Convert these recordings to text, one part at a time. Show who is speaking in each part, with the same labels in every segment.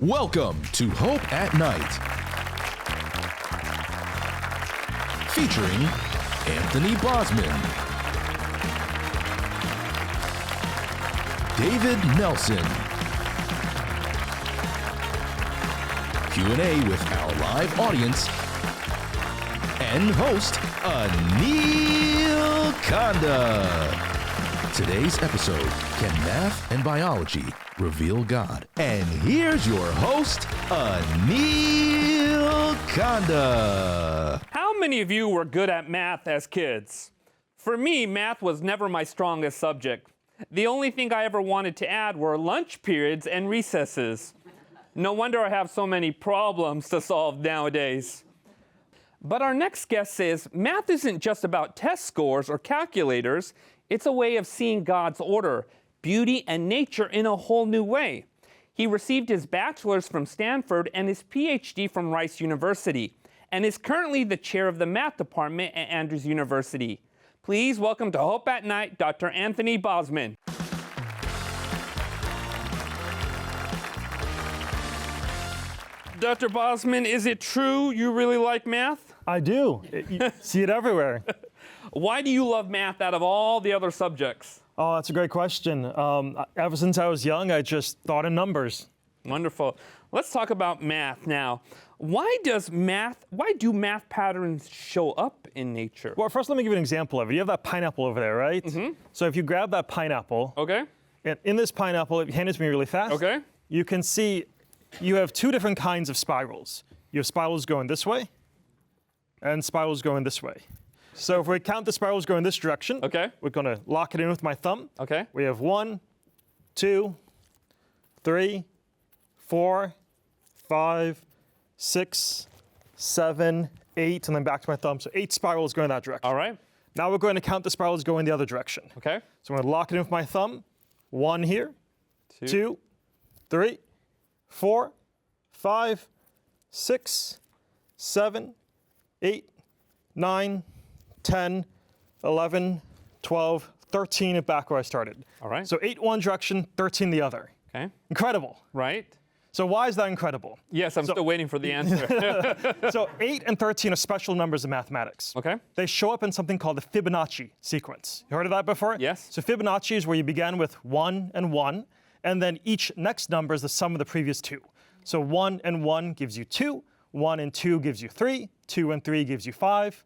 Speaker 1: Welcome to Hope at Night, featuring Anthony Bosman, David Nelsen, Q&A with our live audience, and host Anil Kanda. Today's episode, Can Math and Biology Reveal God? And here's your host, Anil Kanda.
Speaker 2: How many of you were good at math as kids? For me, math was never my strongest subject. The only thing I ever wanted to add were lunch periods and recesses. No wonder I have so many problems to solve nowadays. But our next guest says math isn't just about test scores or calculators. It's a way of seeing God's order, beauty, and nature in a whole new way. He received his bachelor's from Stanford and his PhD from Rice University, and is currently the chair of the math department at Andrews University. Please welcome to Hope at Night, Dr. Anthony Bosman. Dr. Bosman, is it true you really like math?
Speaker 3: I do. You see it everywhere.
Speaker 2: Why do you love math out of all the other subjects?
Speaker 3: Oh, that's a gret question. Ever since I was young, I just thought in numbers.
Speaker 2: Wonderful. Let's talk about math now. Why do math patterns show up in nature?
Speaker 3: Well, first let me give you an example of it. You have that pineapple over there, right? Mm-hmm. So if you grab that pineapple,
Speaker 2: Okay.
Speaker 3: and in this pineapple, if you hand it to me really fast,
Speaker 2: Okay.
Speaker 3: you can see you have two different kinds of spirals. You have spirals going this way, and spirals going this way. So if we count the spirals going this direction,
Speaker 2: Okay.
Speaker 3: we're going to lock it in with my thumb.
Speaker 2: Okay.
Speaker 3: We have 1, 2, 3, 4, 5, 6, 7, 8, and then back to my thumb. So 8 spirals going that direction.
Speaker 2: All right.
Speaker 3: Now we're going to count the spirals going the other direction.
Speaker 2: Okay.
Speaker 3: So I'm going to lock it in with my thumb. 1 here, 2, 3, 4, 5, 6, 7, 8, 9, 10, 11, 12, 13, and back where I started.
Speaker 2: All right.
Speaker 3: So 8 one direction, 13 the other.
Speaker 2: Okay.
Speaker 3: Incredible.
Speaker 2: Right.
Speaker 3: So why is that incredible?
Speaker 2: Yes, I'm still waiting for the answer.
Speaker 3: So 8 and 13 are special numbers in mathematics.
Speaker 2: Okay.
Speaker 3: They show up in something called the Fibonacci sequence. You heard of that before?
Speaker 2: Yes.
Speaker 3: So Fibonacci is where you begin with 1 and 1, and then each next number is the sum of the previous 2. So 1 and 1 gives you 2, 1 and 2 gives you 3, 2 and 3 gives you 5,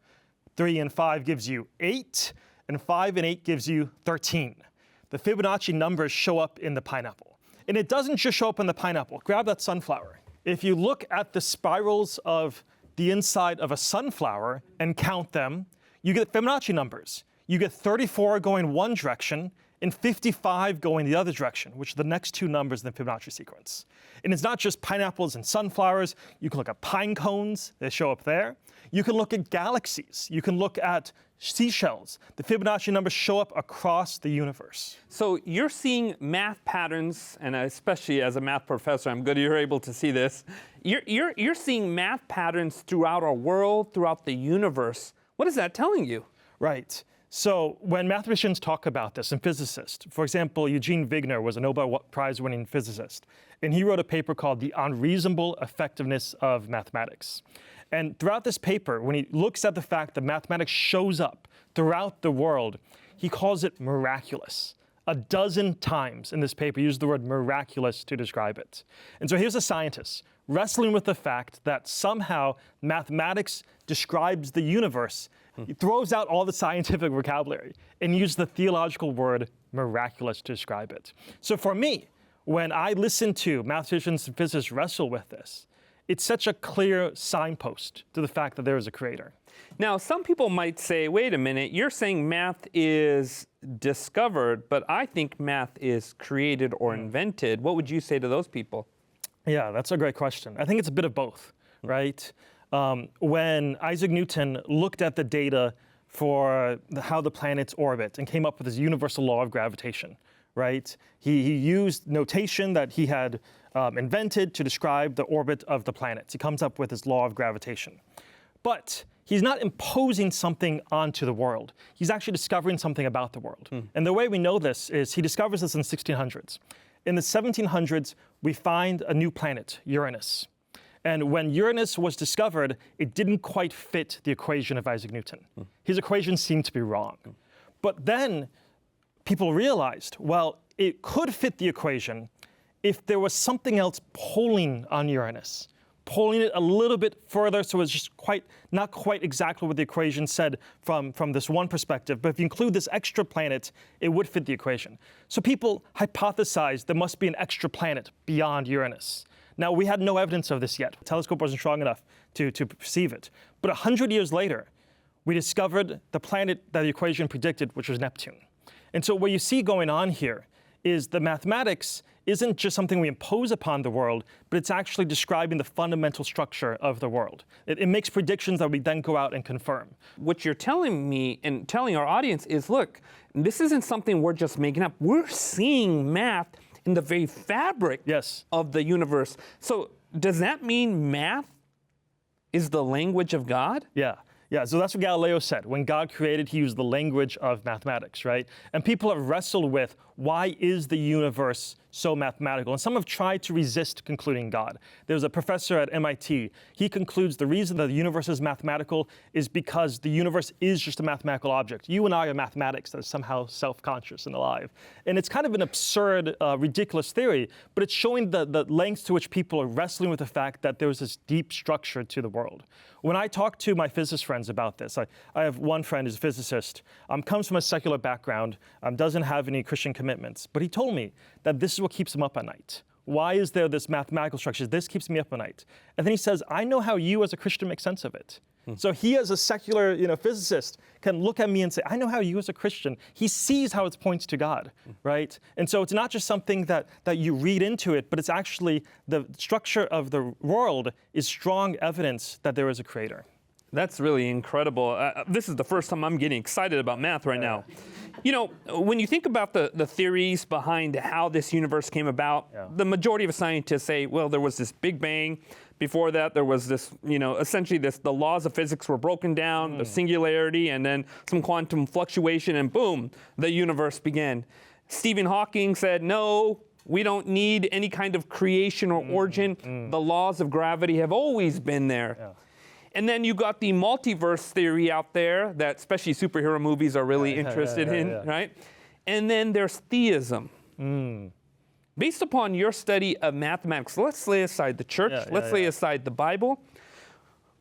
Speaker 3: 3 and 5 gives you 8, and 5 and 8 gives you 13. The Fibonacci numbers show up in the pineapple. And it doesn't just show up in the pineapple. Grab that sunflower. If you look at the spirals of the inside of a sunflower and count them, you get Fibonacci numbers. You get 34 going one direction and 55 going the other direction, which are the next 2 numbers in the Fibonacci sequence. And it's not just pineapples and sunflowers. You can look at pine cones. They show up there. You can look at galaxies. You can look at seashells. The Fibonacci numbers show up across the universe.
Speaker 2: So you're seeing math patterns, and especially as a math professor, I'm good you're able to see this. You're seeing math patterns throughout our world, throughout the universe. What is that telling you?
Speaker 3: Right. So when mathematicians talk about this, and physicists, for example, Eugene Wigner was a Nobel Prize-winning physicist, and he wrote a paper called The Unreasonable Effectiveness of Mathematics. And throughout this paper, when he looks at the fact that mathematics shows up throughout the world, he calls it miraculous. 12 times in this paper, he used the word miraculous to describe it. And so here's a scientist wrestling with the fact that somehow mathematics describes the universe. He throws out all the scientific vocabulary and uses the theological word miraculous to describe it. So for me, when I listen to mathematicians and physicists wrestle with this, it's such a clear signpost to the fact that there is a creator.
Speaker 2: Now, some people might say, wait a minute, you're saying math is discovered, but I think math is created or invented. What would you say to those people?
Speaker 3: Yeah, that's a great question. I think it's a bit of both, right? When Isaac Newton looked at the data for how the planets orbit and came up with his universal law of gravitation, right? He used notation that he had invented to describe the orbit of the planets. He comes up with his law of gravitation. But he's not imposing something onto the world. He's actually discovering something about the world. And the way we know this is he discovers this in the 1600s. In the 1700s, we find a new planet, Uranus. And when Uranus was discovered, it didn't quite fit the equation of Isaac Newton. His equation seemed to be wrong. But then people realized, well, it could fit the equation if there was something else pulling on Uranus, pulling it a little bit further so it's just not quite exactly what the equation said from this one perspective. But if you include this extra planet, it would fit the equation. So people hypothesized there must be an extra planet beyond Uranus. Now, we had no evidence of this yet. The telescope wasn't strong enough to perceive it. But 100 years later, we discovered the planet that the equation predicted, which was Neptune. And so what you see going on here is the mathematics isn't just something we impose upon the world, but it's actually describing the fundamental structure of the world. It makes predictions that we then go out and confirm.
Speaker 2: What you're telling me and telling our audience is, look, this isn't something we're just making up. We're seeing math in the very fabric of the universe. So does that mean math is the language of God?
Speaker 3: Yeah, so that's what Galileo said. When God created, he used the language of mathematics, right? And people have wrestled with, why is the universe so mathematical? And some have tried to resist concluding God. There's a professor at MIT. He concludes the reason that the universe is mathematical is because the universe is just a mathematical object. You and I are mathematics that is somehow self-conscious and alive. And it's kind of an absurd, ridiculous theory, but it's showing the lengths to which people are wrestling with the fact that there's this deep structure to the world. When I talk to my physicist friends about this, I have one friend who's a physicist, comes from a secular background, doesn't have any Christian commitments, but he told me that this is what keeps him up at night. Why is there this mathematical structure? This keeps me up at night. And then he says, I know how you as a Christian make sense of it. So he as a secular physicist can look at me and say, I know how you as a Christian. He sees how it points to God, right? And so it's not just something that you read into it, but it's actually the structure of the world is strong evidence that there is a creator.
Speaker 2: That's really incredible. This is the first time I'm getting excited about math right now. You know, when you think about the theories behind how this universe came about, the majority of scientists say, well, there was this Big Bang. Before that, there was this, essentially the laws of physics were broken down, the singularity, and then some quantum fluctuation, and boom, the universe began. Stephen Hawking said, no, we don't need any kind of creation or origin. The laws of gravity have always been there. And then you got the multiverse theory out there that especially superhero movies are really interested in, right? And then there's theism. Based upon your study of mathematics, let's lay aside the church, let's lay aside the Bible.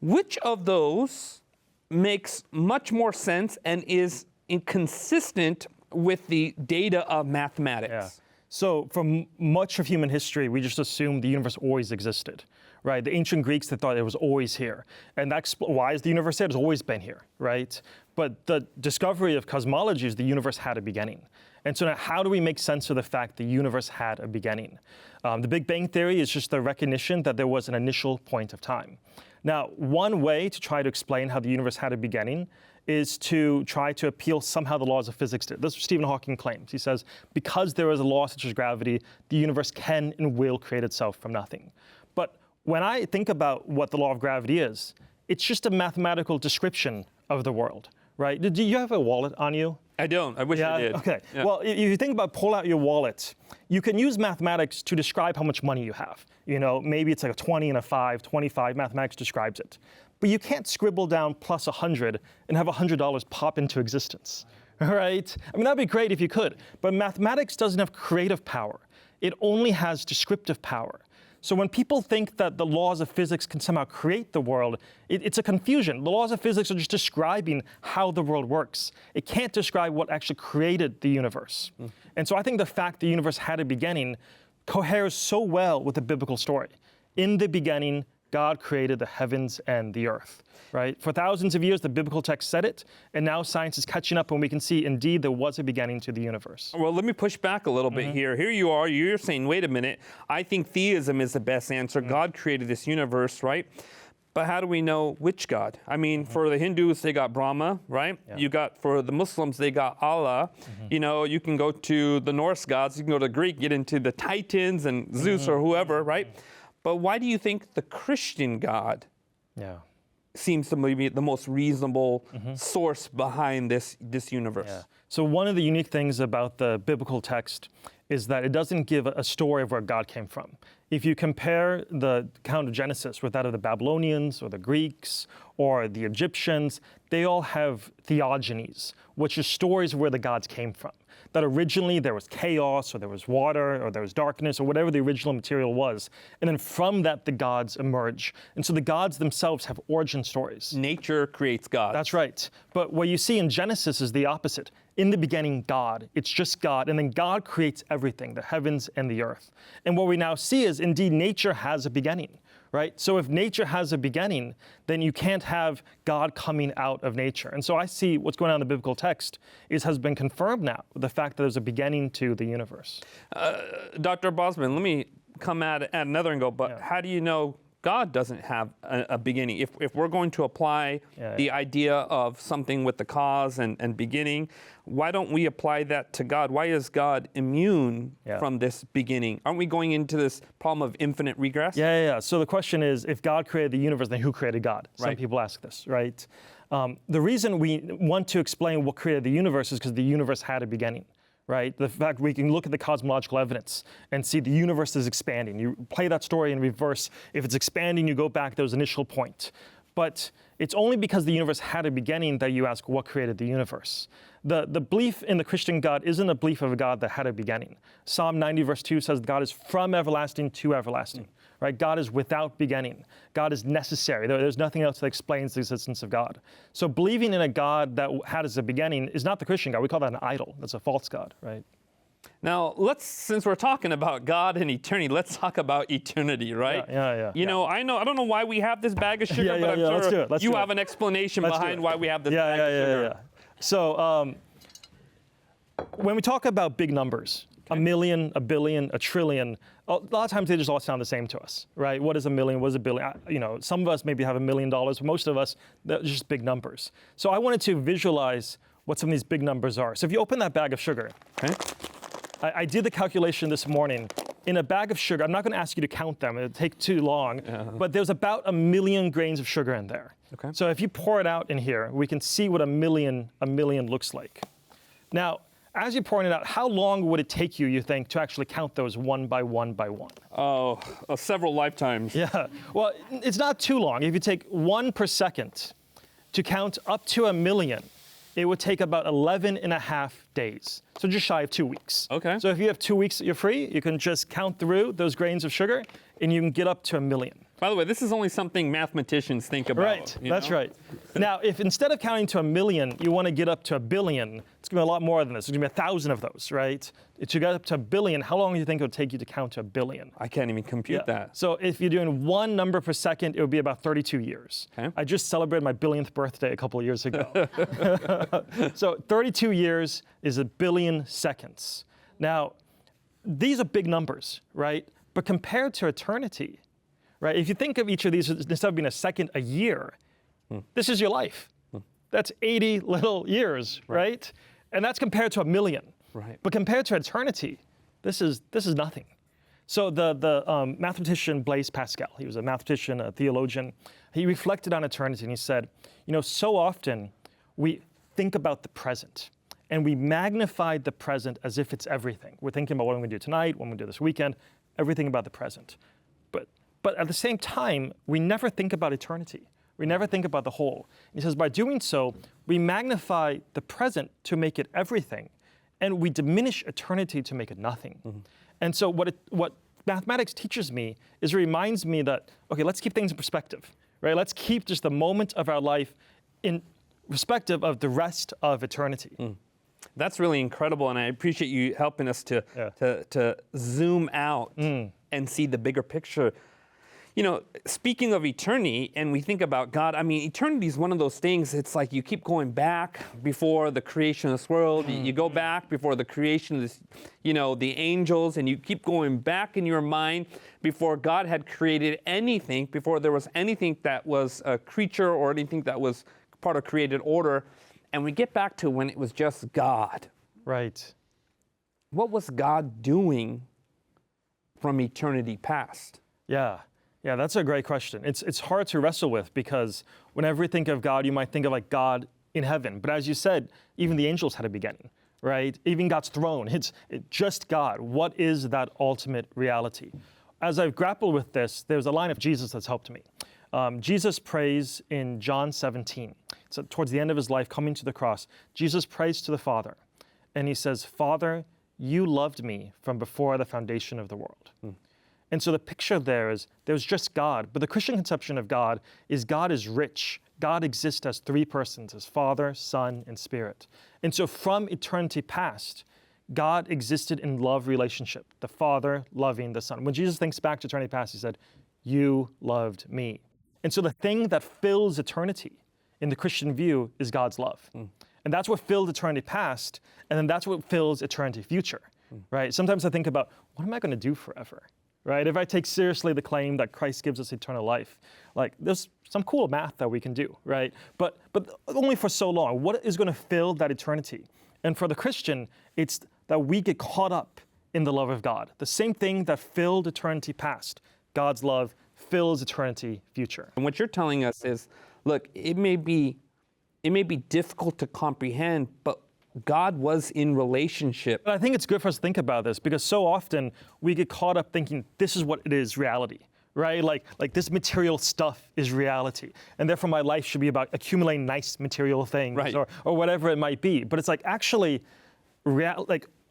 Speaker 2: Which of those makes much more sense and is inconsistent with the data of mathematics?
Speaker 3: So for much of human history, we just assumed the universe always existed, right? The ancient Greeks, they thought it was always here. And that's why is the universe here? It's always been here, right? But the discovery of cosmology is the universe had a beginning. And so now how do we make sense of the fact the universe had a beginning? The Big Bang Theory is just the recognition that there was an initial point of time. Now, one way to try to explain how the universe had a beginning is to try to appeal somehow the laws of physics did. That's what Stephen Hawking claims. He says, because there is a law such as gravity, the universe can and will create itself from nothing. But when I think about what the law of gravity is, it's just a mathematical description of the world, right? Do you have a wallet on you?
Speaker 2: I don't. I wish I did.
Speaker 3: Okay. Yeah. Well, if you think about pull out your wallet, you can use mathematics to describe how much money you have. Maybe it's like a 20 and a 5, 25, mathematics describes it. But you can't scribble down plus 100 and have $100 pop into existence, right? I mean, that'd be great if you could. But mathematics doesn't have creative power. It only has descriptive power. So when people think that the laws of physics can somehow create the world, it's a confusion. The laws of physics are just describing how the world works. It can't describe what actually created the universe. And so I think the fact the universe had a beginning coheres so well with the biblical story. In the beginning, God created the heavens and the earth, right? For thousands of years, the biblical text said it, and now science is catching up and we can see, indeed, there was a beginning to the universe.
Speaker 2: Well, let me push back a little bit here. Here you are, you're saying, wait a minute, I think theism is the best answer. God created this universe, right? But how do we know which God? I mean, for the Hindus, they got Brahma, right? For the Muslims, they got Allah. You can go to the Norse gods, you can go to Greek, get into the Titans and Zeus or whoever, right? But why do you think the Christian God seems to be the most reasonable source behind this universe?
Speaker 3: So one of the unique things about the biblical text is that it doesn't give a story of where God came from. If you compare the account of Genesis with that of the Babylonians or the Greeks or the Egyptians, they all have theogonies, which are stories of where the gods came from. That originally there was chaos, or there was water, or there was darkness, or whatever the original material was. And then from that, the gods emerge. And so the gods themselves have origin stories.
Speaker 2: Nature creates God.
Speaker 3: That's right. But what you see in Genesis is the opposite. In the beginning, God. It's just God. And then God creates everything, the heavens and the earth. And what we now see is, indeed, nature has a beginning, right? So if nature has a beginning, then you can't have God coming out of nature. And so I see what's going on in the biblical text has been confirmed now, the fact that there's a beginning to the universe.
Speaker 2: Dr. Bosman, let me come at another angle, but how do you know God doesn't have a beginning? If we're going to apply the idea of something with the cause and beginning, why don't we apply that to God? Why is God immune from this beginning? Aren't we going into this problem of infinite regress?
Speaker 3: So the question is, if God created the universe, then who created God? Some people ask this, right? The reason we want to explain what created the universe is because the universe had a beginning. Right? The fact we can look at the cosmological evidence and see the universe is expanding. You play that story in reverse. If it's expanding, you go back to those initial point. But it's only because the universe had a beginning that you ask what created the universe. The belief in the Christian God isn't a belief of a God that had a beginning. Psalm 90 verse 2 says God is from everlasting to everlasting. Right? God is without beginning. God is necessary. There's nothing else that explains the existence of God. So believing in a God that had as a beginning is not the Christian God. We call that an idol. That's a false God, right?
Speaker 2: Now, since we're talking about God and eternity, let's talk about eternity, right? You know, I don't know why we have this bag of sugar, but I'm sure you have an explanation behind why we have this bag of sugar.
Speaker 3: So when we talk about big numbers, a million, a billion, a trillion, a lot of times they just all sound the same to us, right? What is a million? What is a billion? You know, some of us maybe have $1 million, but most of us, they're just big numbers. So I wanted to visualize what some of these big numbers are. So if you open that bag of sugar, I did the calculation this morning. In a bag of sugar, I'm not going to ask you to count them. It'll take too long. But there's about 1 million grains of sugar in there. So if you pour it out in here, we can see what a million looks like. Now, as you're pouring it out, how long would it take you, you think, to actually count those one by one by one?
Speaker 2: Oh, several lifetimes.
Speaker 3: Well, it's not too long. If you take 1 per second to count up to 1 million, it would take about 11.5 days. So just shy of 2 weeks. So if you have 2 weeks that you're free, you can just count through those grains of sugar and you can get up to 1 million.
Speaker 2: By the way, this is only something mathematicians think about.
Speaker 3: Right, that's right. Now, if instead of counting to 1 million, you want to get up to 1 billion, it's going to be a lot more than this. There's going to be 1,000 of those, right? To get up to 1 billion, how long do you think it would take you to count to 1 billion?
Speaker 2: I can't even compute that.
Speaker 3: So if you're doing 1 number per second, it would be about 32 years. I just celebrated my 1000th birthday a couple of years ago. So 32 years is 1 billion seconds. Now, these are big numbers, right? But compared to eternity, right? If you think of each of these, instead of being a second a year, this is your life. That's 80 little years, right? And that's compared to 1 million. But compared to eternity, this is nothing. So the mathematician Blaise Pascal, he was a mathematician, a theologian, he reflected on eternity and he said, you know, so often we think about the present and we magnify the present as if it's everything. We're thinking about what I'm going to do tonight, what I'm going to do this weekend, everything about the present. But at the same time, we never think about eternity. We never think about the whole. And he says, by doing so, we magnify the present to make it everything, and we diminish eternity to make it nothing. And so what mathematics teaches me is it reminds me that, okay, let's keep things in perspective, right? Let's keep just the moment of our life in perspective of the rest of eternity.
Speaker 2: That's really incredible, and I appreciate you helping us to zoom out and see the bigger picture. You know, speaking of eternity, and we think about God, I mean, eternity is one of those things, it's like you keep going back before the creation of this world. You go back before the creation of this, you know, the angels, and you keep going back in your mind before God had created anything, before there was anything that was a creature or anything that was part of created order. And we get back to when it was just God.
Speaker 3: Right.
Speaker 2: What was God doing from eternity past?
Speaker 3: Yeah, that's a great question. It's hard to wrestle with because whenever you think of God, you might think of like God in heaven. But as you said, even the angels had a beginning, right? Even God's throne, it's just God. What is that ultimate reality? As I've grappled with this, there's a line of Jesus that's helped me. Jesus prays in John 17. So towards the end of his life, coming to the cross, Jesus prays to the Father, and he says, Father, you loved me from before the foundation of the world. And so the picture there is there's just God, but the Christian conception of God is rich. God exists as three persons, as Father, Son, and Spirit. And so from eternity past, God existed in love relationship, the Father loving the Son. When Jesus thinks back to eternity past, he said, you loved me. And so the thing that fills eternity in the Christian view is God's love. And that's what filled eternity past, and then that's what fills eternity future, right? Sometimes I think about, what am I going to do forever, right? If I take seriously the claim that Christ gives us eternal life, like there's some cool math that we can do, right? But only for so long. What is going to fill that eternity? And for the Christian, it's that we get caught up in the love of God. The same thing that filled eternity past, God's love, fills eternity future.
Speaker 2: And what you're telling us is, look, it may be difficult to comprehend, but God was in relationship.
Speaker 3: But I think it's good for us to think about this because so often we get caught up thinking this is what it is, reality, right? Like this material stuff is reality. And therefore my life should be about accumulating nice material things,
Speaker 2: right,
Speaker 3: or whatever it might be. But it's like actually,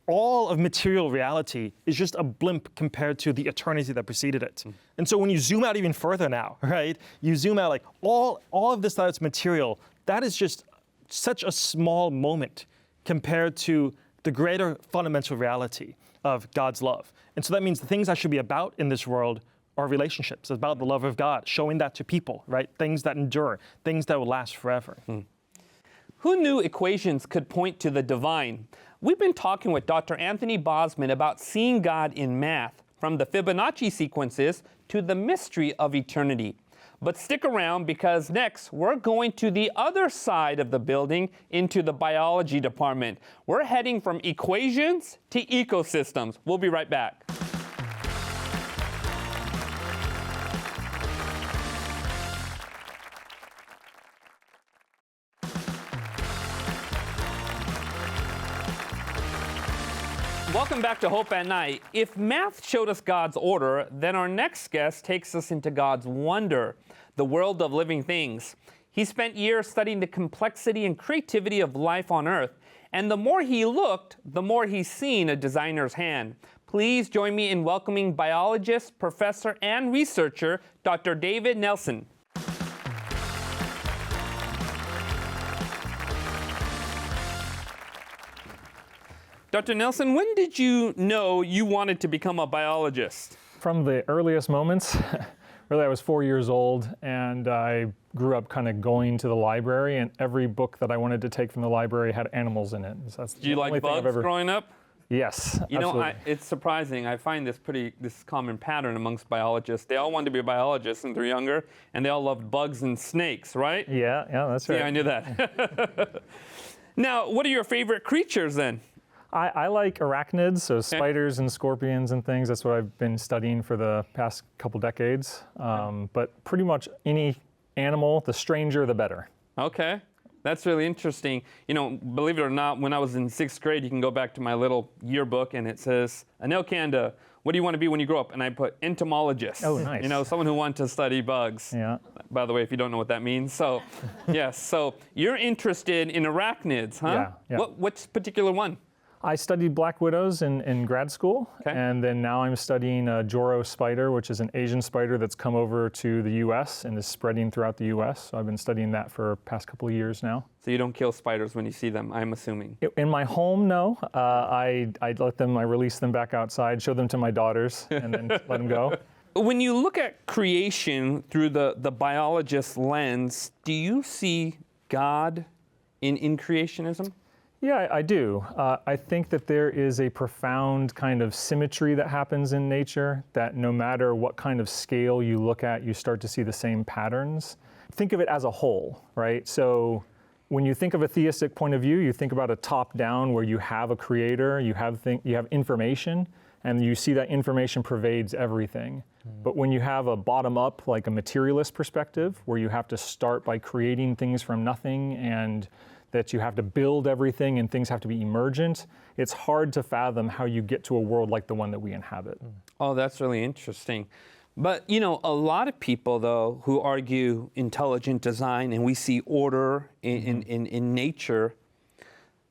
Speaker 3: all of material reality is just a blimp compared to the eternity that preceded it. And so when you zoom out even further now, right? You zoom out like all of this that's material, that is just such a small moment compared to the greater fundamental reality of God's love. And so that means the things I should be about in this world are relationships. It's about the love of God, showing that to people, right? Things that endure, things that will last forever.
Speaker 2: Who knew equations could point to the divine? We've been talking with Dr. Anthony Bosman about seeing God in math, from the Fibonacci sequences to the mystery of eternity. But stick around because next we're going to the other side of the building into the biology department. We're heading from equations to ecosystems. We'll be right back. Welcome back to Hope at Night. If math showed us God's order, then our next guest takes us into God's wonder, the world of living things. He spent years studying the complexity and creativity of life on Earth, and the more he looked, the more he's seen a designer's hand. Please join me in welcoming biologist, professor, and researcher, Dr. David Nelsen. Dr. Nelsen, when did you know you wanted to become a biologist?
Speaker 4: From the earliest moments. Really, I was 4 years old, and I grew up kind of going to the library, and every book that I wanted to take from the library had animals in it. So that's
Speaker 2: Did you like bugs growing up?
Speaker 4: Yes,
Speaker 2: You
Speaker 4: absolutely.
Speaker 2: know, it's surprising. I find this common pattern amongst biologists. They all wanted to be biologists when they're younger, and they all loved bugs and snakes, right?
Speaker 4: Yeah, that's right.
Speaker 2: Yeah, I knew that. Now, what are your favorite creatures then?
Speaker 4: I like arachnids, so spiders and scorpions and things. That's what I've been studying for the past couple decades. But pretty much any animal, the stranger, the better.
Speaker 2: Okay, that's really interesting. You know, believe it or not, when I was in 6th grade, you can go back to my little yearbook and it says, Anil Kanda, what do you want to be when you grow up? And I put entomologist.
Speaker 4: Oh, nice.
Speaker 2: You know, someone who wants to study bugs.
Speaker 4: Yeah.
Speaker 2: By the way, if you don't know what that means. So, yes, so you're interested in arachnids, huh?
Speaker 4: Yeah.
Speaker 2: What's particular one?
Speaker 4: I studied black widows in grad school, and then now I'm studying a Joro spider, which is an Asian spider that's come over to the U.S. and is spreading throughout the U.S. So I've been studying that for the past couple of years now.
Speaker 2: So you don't kill spiders when you see them, I'm assuming.
Speaker 4: In my home, no. I release them back outside, show them to my daughters, and then let them go.
Speaker 2: When you look at creation through the biologist lens, do you see God in creationism?
Speaker 4: Yeah, I do. I think that there is a profound kind of symmetry that happens in nature, that no matter what kind of scale you look at, you start to see the same patterns. Think of it as a whole, right? So when you think of a theistic point of view, you think about a top-down where you have a creator, you have information, and you see that information pervades everything. But when you have a bottom-up, like a materialist perspective, where you have to start by creating things from nothing, and that you have to build everything and things have to be emergent, it's hard to fathom how you get to a world like the one that we inhabit.
Speaker 2: Oh, that's really interesting. But, you know, a lot of people, though, who argue intelligent design and we see order in nature,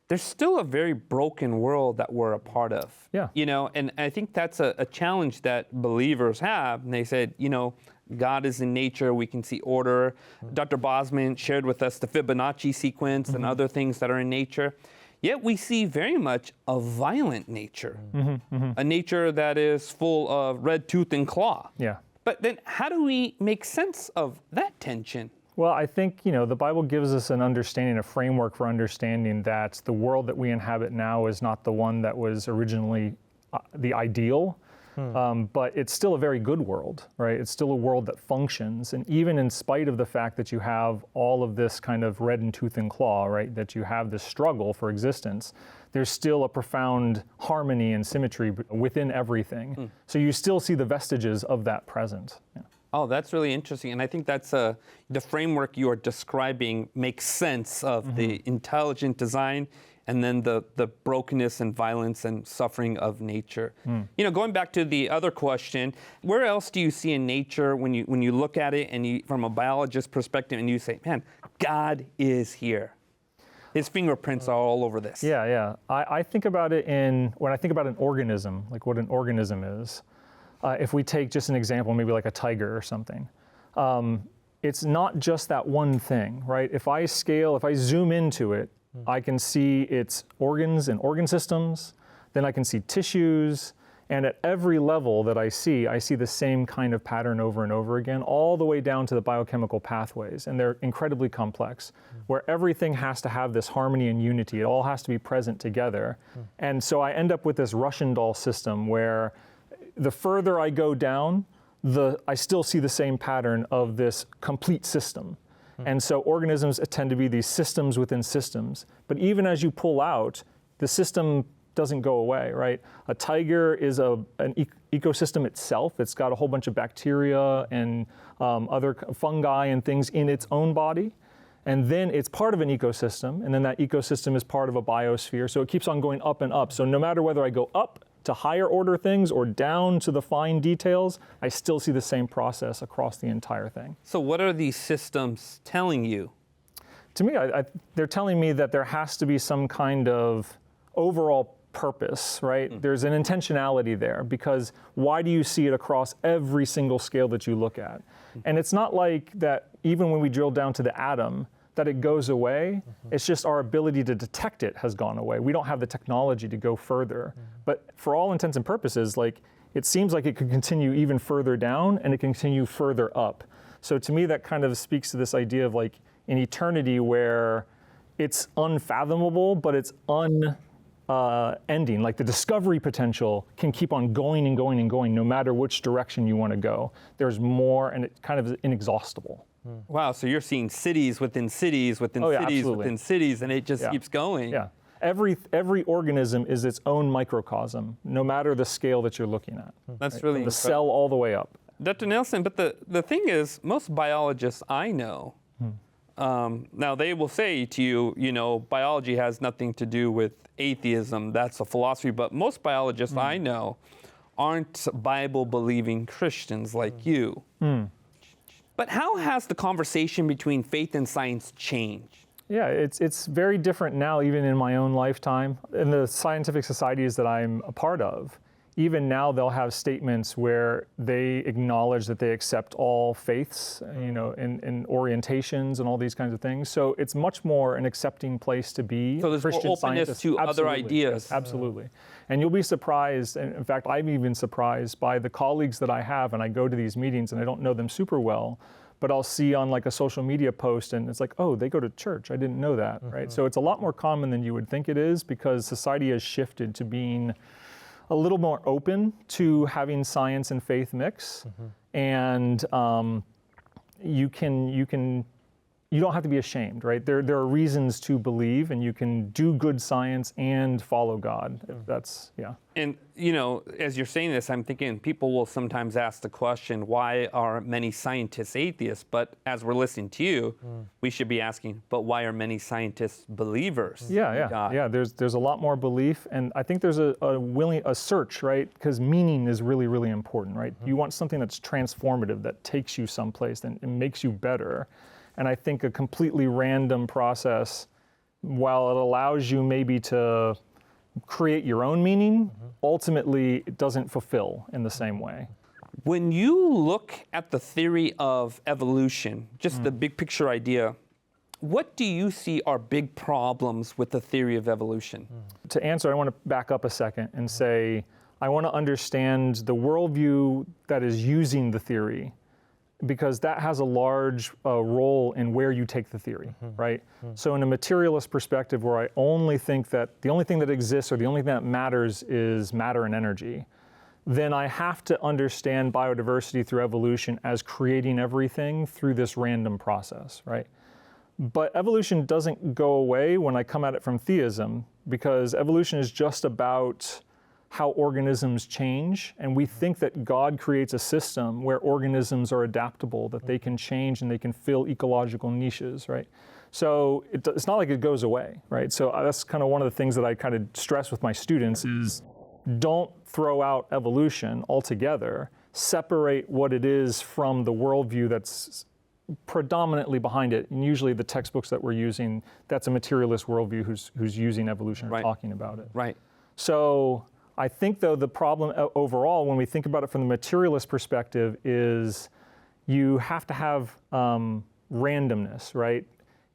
Speaker 2: there's still a very broken world that we're a part of.
Speaker 4: Yeah.
Speaker 2: You know, and I think that's a challenge that believers have. And they said, you know, God is in nature, we can see order. Dr. Bosman shared with us the Fibonacci sequence and other things that are in nature. Yet we see very much a violent nature, a nature that is full of red tooth and claw.
Speaker 4: Yeah.
Speaker 2: But then how do we make sense of that tension?
Speaker 4: Well, I think, you know, the Bible gives us an understanding, a framework for understanding that the world that we inhabit now is not the one that was originally the ideal. But it's still a very good world, right? It's still a world that functions. And even in spite of the fact that you have all of this kind of red in tooth and claw, right? That you have this struggle for existence, there's still a profound harmony and symmetry within everything. So you still see the vestiges of that present. Yeah.
Speaker 2: Oh, that's really interesting. And I think that's the framework you are describing makes sense of the intelligent design and then the brokenness and violence and suffering of nature. You know, going back to the other question, where else do you see in nature when you look at it and you, from a biologist perspective, and you say, man, God is here. His fingerprints are all over this.
Speaker 4: Yeah. I think about it when I think about an organism, like what an organism is. If we take just an example, maybe like a tiger or something, it's not just that one thing, right? If I zoom into it, I can see its organs and organ systems, then I can see tissues, and at every level that I see the same kind of pattern over and over again, all the way down to the biochemical pathways, and they're incredibly complex, where everything has to have this harmony and unity. It all has to be present together. And so I end up with this Russian doll system where the further I go down, I still see the same pattern of this complete system. And so organisms tend to be these systems within systems. But even as you pull out, the system doesn't go away, right? A tiger is an ecosystem itself. It's got a whole bunch of bacteria and other fungi and things in its own body. And then it's part of an ecosystem, and then that ecosystem is part of a biosphere. So it keeps on going up and up. So no matter whether I go up to higher order things or down to the fine details, I still see the same process across the entire thing.
Speaker 2: So what are these systems telling you?
Speaker 4: To me, they're telling me that there has to be some kind of overall purpose, right? There's an intentionality there, because why do you see it across every single scale that you look at? And it's not like that even when we drill down to the atom, that it goes away. It's just our ability to detect it has gone away. We don't have the technology to go further. But for all intents and purposes, like, it seems like it could continue even further down and it can continue further up. So to me, that kind of speaks to this idea of like an eternity where it's unfathomable, but it's ending. Like the discovery potential can keep on going and going and going no matter which direction you want to go. There's more, and it kind of is inexhaustible.
Speaker 2: Wow, so you're seeing cities within cities within cities
Speaker 4: absolutely.
Speaker 2: within cities, and it just keeps going.
Speaker 4: Yeah. Every organism is its own microcosm, no matter the scale that you're looking at.
Speaker 2: That's
Speaker 4: right?
Speaker 2: really
Speaker 4: From the
Speaker 2: incredible.
Speaker 4: cell all the way up.
Speaker 2: Dr. Nelsen, but the thing is, most biologists I know, now they will say to you, you know, biology has nothing to do with atheism, that's a philosophy, but most biologists I know aren't Bible-believing Christians like you. But how has the conversation between faith and science changed?
Speaker 4: Yeah, it's very different now, even in my own lifetime. In the scientific societies that I'm a part of, even now they'll have statements where they acknowledge that they accept all faiths, you know, in orientations and all these kinds of things. So it's much more an accepting place to be.
Speaker 2: So there's more
Speaker 4: Christian
Speaker 2: openness
Speaker 4: scientists.
Speaker 2: to other
Speaker 4: Absolutely.
Speaker 2: ideas.
Speaker 4: Yes, absolutely. And you'll be surprised, and in fact, I'm even surprised by the colleagues that I have, and I go to these meetings and I don't know them super well, but I'll see on like a social media post and it's like, oh, they go to church. I didn't know that, right? So it's a lot more common than you would think it is, because society has shifted to being a little more open to having science and faith mix. And you can you don't have to be ashamed, right? There are reasons to believe, and you can do good science and follow God. That's, yeah.
Speaker 2: And, as you're saying this, I'm thinking people will sometimes ask the question, why are many scientists atheists? But as we're listening to you, we should be asking, but why are many scientists believers?
Speaker 4: Yeah. There's a lot more belief, and I think there's a search, right? Because meaning is really, really important, right? You want something that's transformative, that takes you someplace and makes you better. And I think a completely random process, while it allows you maybe to create your own meaning, ultimately it doesn't fulfill in the same way.
Speaker 2: When you look at the theory of evolution, just the big picture idea, what do you see are big problems with the theory of evolution?
Speaker 4: To answer, I want to back up a second and say, I want to understand the worldview that is using the theory, because that has a large role in where you take the theory, right? So in a materialist perspective, where I only think that the only thing that exists or the only thing that matters is matter and energy, then I have to understand biodiversity through evolution as creating everything through this random process, right? But evolution doesn't go away when I come at it from theism, because evolution is just about how organisms change, and we think that God creates a system where organisms are adaptable, that they can change and they can fill ecological niches, right? So it's not like it goes away, right? So that's kind of one of the things that I kind of stress with my students is don't throw out evolution altogether, separate what it is from the worldview that's predominantly behind it, and usually the textbooks that we're using, that's a materialist worldview who's using evolution or talking about it.
Speaker 2: Right.
Speaker 4: So I think, though, the problem overall, when we think about it from the materialist perspective, is you have to have randomness, right?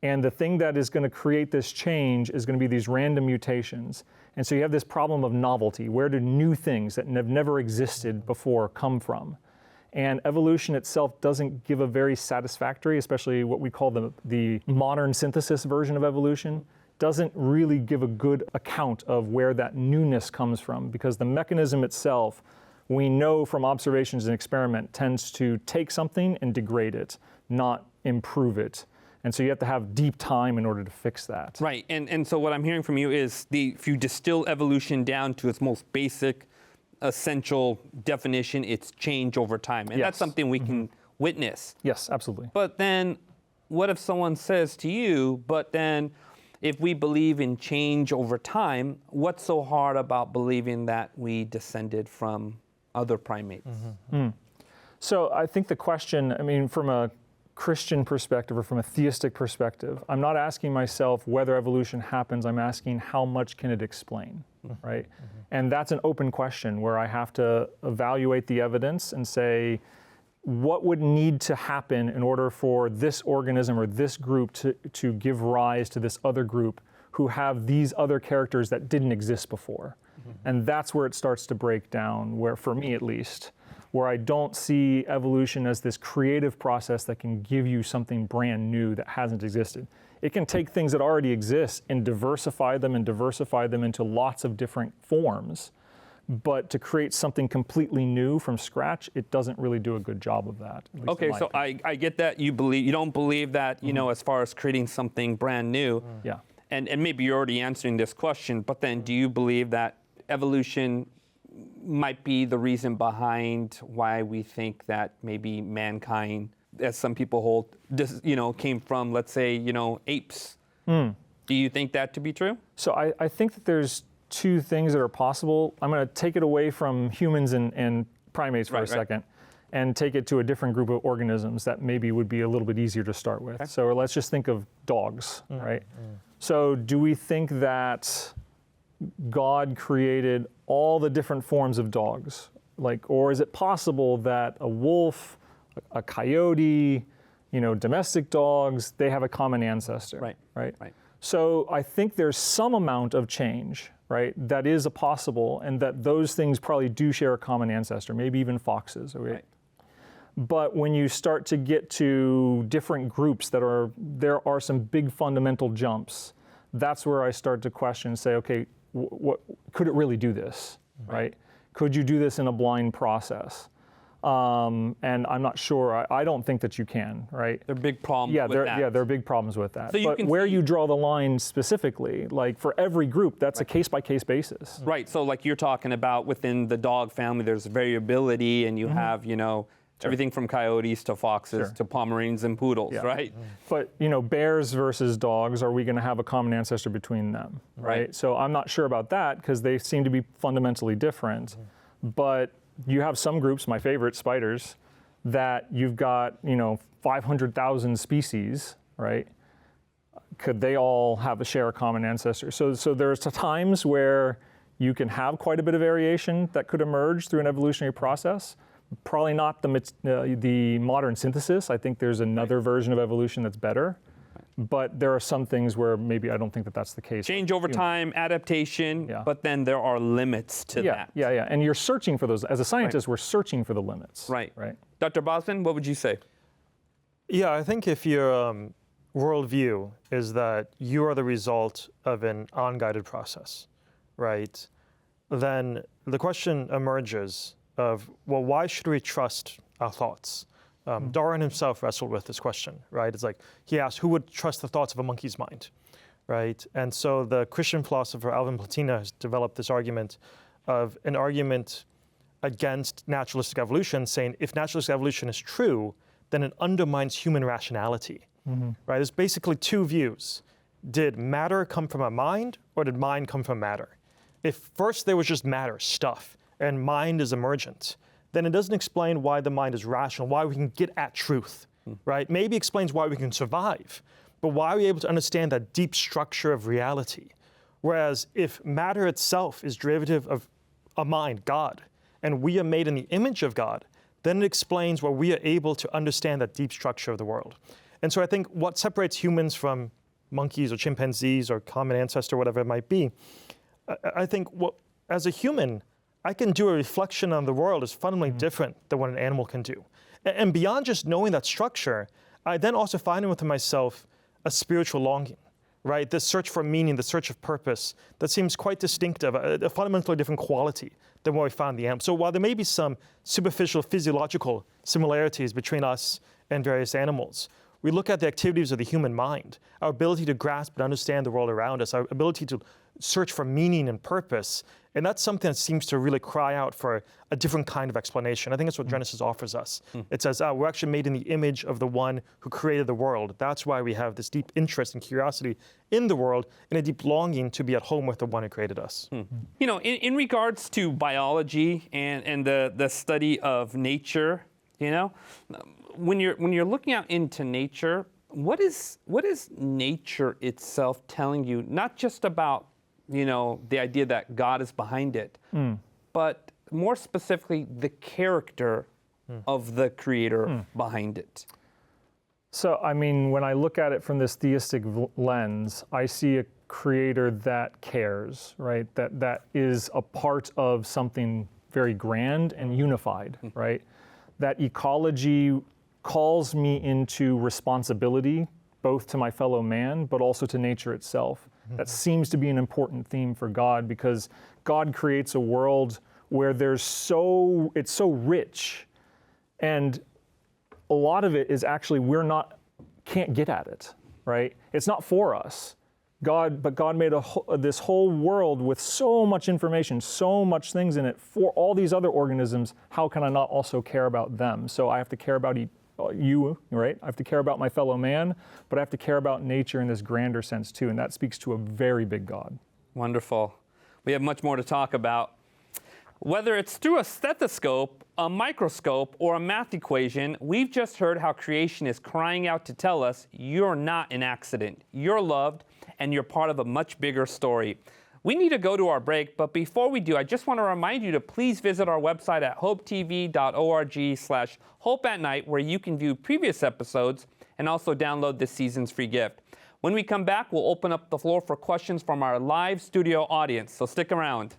Speaker 4: And the thing that is going to create this change is going to be these random mutations. And so you have this problem of novelty. Where do new things that have never existed before come from? And evolution itself doesn't give a very satisfactory, especially what we call the modern synthesis version of evolution, doesn't really give a good account of where that newness comes from, because the mechanism itself, we know from observations and experiment, tends to take something and degrade it, not improve it. And so you have to have deep time in order to fix that.
Speaker 2: Right, and so what I'm hearing from you is if you distill evolution down to its most basic, essential definition, it's change over time. And that's something we can witness.
Speaker 4: Yes, absolutely.
Speaker 2: But then what if someone says to you, but then if we believe in change over time, what's so hard about believing that we descended from other primates?
Speaker 4: So I think the question, from a Christian perspective or from a theistic perspective, I'm not asking myself whether evolution happens, I'm asking how much can it explain, right? And that's an open question where I have to evaluate the evidence and say, what would need to happen in order for this organism or this group to give rise to this other group who have these other characters that didn't exist before? And that's where it starts to break down, where, for me at least, where I don't see evolution as this creative process that can give you something brand new that hasn't existed. It can take things that already exist and diversify them into lots of different forms. But to create something completely new from scratch, it doesn't really do a good job of that.
Speaker 2: Okay, so I get that you don't believe that, as far as creating something brand new.
Speaker 4: Yeah.
Speaker 2: And maybe you're already answering this question, but then do you believe that evolution might be the reason behind why we think that maybe mankind, as some people hold, came from, let's say, apes? Do you think that to be true?
Speaker 4: So I think that there's two things that are possible. I'm going to take it away from humans and primates for a second and take it to a different group of organisms that maybe would be a little bit easier to start with. Okay. So let's just think of dogs, right? So do we think that God created all the different forms of dogs? Or is it possible that a wolf, a coyote, domestic dogs, they have a common ancestor, right? So I think there's some amount of change, right, that is possible, and that those things probably do share a common ancestor, maybe even foxes. Okay? Right. But when you start to get to different groups there are some big fundamental jumps, that's where I start to question and say, okay, what could it really do this, right? Could you do this in a blind process? And I'm not sure. I don't think that you can, right?
Speaker 2: There are big problems with that.
Speaker 4: Yeah, there are big problems with that.
Speaker 2: So you
Speaker 4: but
Speaker 2: can
Speaker 4: where
Speaker 2: see-
Speaker 4: you draw the line specifically, like for every group, that's a case-by-case basis.
Speaker 2: Right. So like you're talking about within the dog family, there's variability, and you have, everything from coyotes to foxes to Pomeranians and poodles, right?
Speaker 4: But bears versus dogs, are we going to have a common ancestor between them, right? So I'm not sure about that because they seem to be fundamentally different. But you have some groups, my favorite, spiders, that you've got 500,000 species, right? Could they all share a common ancestor? So there's times where you can have quite a bit of variation that could emerge through an evolutionary process. Probably not the modern synthesis. I think there's another version of evolution that's better. But there are some things where maybe I don't think that that's the case.
Speaker 2: Change over time, adaptation, but then there are limits to that.
Speaker 4: Yeah. And you're searching for those. As a scientist, we're searching for the limits.
Speaker 2: Right. Dr. Bosman, what would you say?
Speaker 3: Yeah, I think if your worldview is that you are the result of an unguided process, right, then the question emerges of, well, why should we trust our thoughts? Darwin himself wrestled with this question, right? It's like he asked, who would trust the thoughts of a monkey's mind, right? And so the Christian philosopher Alvin Platina has developed this argument against naturalistic evolution, saying if naturalistic evolution is true, then it undermines human rationality, right? There's basically two views. Did matter come from a mind, or did mind come from matter? If first there was just matter, stuff, and mind is emergent, then it doesn't explain why the mind is rational, why we can get at truth, right? Maybe explains why we can survive, but why are we able to understand that deep structure of reality? Whereas if matter itself is derivative of a mind, God, and we are made in the image of God, then it explains why we are able to understand that deep structure of the world. And so I think what separates humans from monkeys or chimpanzees or common ancestor, whatever it might be, I think as a human, I can do a reflection on the world is fundamentally different than what an animal can do. And beyond just knowing that structure, I then also find within myself a spiritual longing, right? This search for meaning, the search of purpose, that seems quite distinctive, a fundamentally different quality than what we found in the animal. So while there may be some superficial physiological similarities between us and various animals, we look at the activities of the human mind, our ability to grasp and understand the world around us, our ability to search for meaning and purpose. And that's something that seems to really cry out for a different kind of explanation. I think that's what Genesis offers us. It says, we're actually made in the image of the one who created the world. That's why we have this deep interest and curiosity in the world and a deep longing to be at home with the one who created us.
Speaker 2: In regards to biology and the study of nature, when you're looking out into nature, what is nature itself telling you? Not just about the idea that God is behind it, but more specifically the character of the creator behind it.
Speaker 4: So, I mean, when I look at it from this theistic lens, I see a creator that cares, right? That is a part of something very grand and unified, right? That ecology calls me into responsibility, both to my fellow man, but also to nature itself. That seems to be an important theme for God, because God creates a world where it's so rich, and a lot of it is actually can't get at it, right? It's not for us. But God made this whole world with so much information, so much things in it for all these other organisms. How can I not also care about them? So I have to care about you, right? I have to care about my fellow man, but I have to care about nature in this grander sense too, and that speaks to a very big God.
Speaker 2: Wonderful. We have much more to talk about. Whether it's through a stethoscope, a microscope, or a math equation, we've just heard how creation is crying out to tell us you're not an accident, you're loved, and you're part of a much bigger story. We need to go to our break, but before we do, I just want to remind you to please visit our website at hopetv.org/hopeatnight, where you can view previous episodes and also download this season's free gift. When we come back, we'll open up the floor for questions from our live studio audience, so stick around.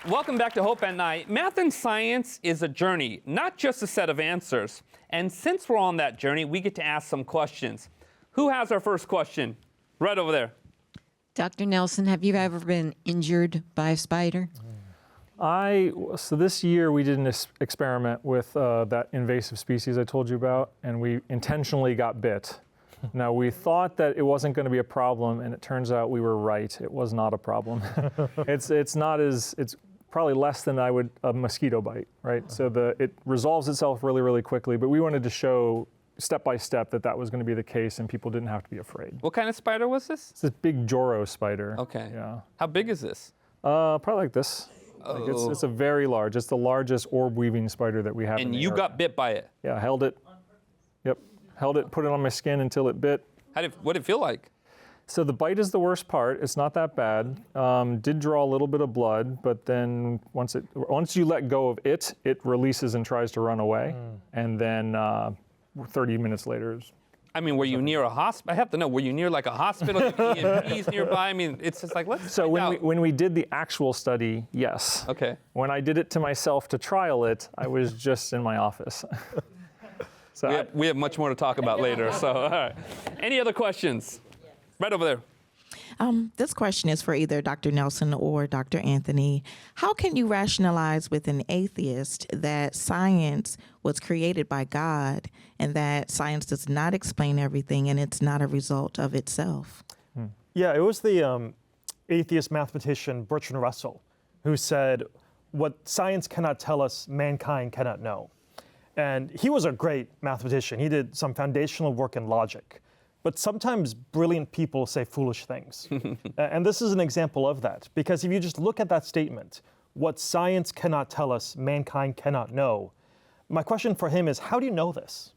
Speaker 2: Welcome back to Hope at Night. Math and science is a journey, not just a set of answers. And since we're on that journey, we get to ask some questions. Who has our first question? Right over there.
Speaker 5: Dr. Nelsen, have you ever been injured by a spider?
Speaker 4: So this year we did an experiment with that invasive species I told you about, and we intentionally got bit. Now, we thought that it wasn't going to be a problem, and it turns out we were right. It was not a problem. It's probably less than a mosquito bite, right? So it resolves itself really, really quickly, but we wanted to show step by step that was going to be the case and people didn't have to be afraid.
Speaker 2: What kind of spider was this?
Speaker 4: It's this big Joro spider.
Speaker 2: Okay.
Speaker 4: Yeah.
Speaker 2: How big is this?
Speaker 4: Probably like this.
Speaker 2: Oh.
Speaker 4: Like it's a very large, it's the largest orb weaving spider that we have in
Speaker 2: And
Speaker 4: the
Speaker 2: you
Speaker 4: area.
Speaker 2: got bit by it?
Speaker 4: Yeah, held it. Yep, held it, put it on my skin until it bit.
Speaker 2: What did it feel like?
Speaker 4: So the bite is the worst part. It's not that bad. Did draw a little bit of blood, but then once you let go of it, it releases and tries to run away. And then 30 minutes later,
Speaker 2: I mean, were you near a hospital? I have to know, were you near like a hospital, EMTs nearby? I mean, it's just like, let's
Speaker 4: so
Speaker 2: find out.
Speaker 4: when we did the actual study, yes.
Speaker 2: Okay.
Speaker 4: When I did it to myself to trial it, I was just in my office. So
Speaker 2: We have much more to talk about later, so all right. Any other questions? Right over there.
Speaker 6: This question is for either Dr. Nelsen or Dr. Anthony. How can you rationalize with an atheist that science was created by God and that science does not explain everything and it's not a result of itself?
Speaker 3: Yeah, it was the atheist mathematician Bertrand Russell who said, what science cannot tell us, mankind cannot know. And he was a great mathematician. He did some foundational work in logic. But sometimes brilliant people say foolish things. And this is an example of that. Because if you just look at that statement, what science cannot tell us, mankind cannot know, my question for him is, how do you know this?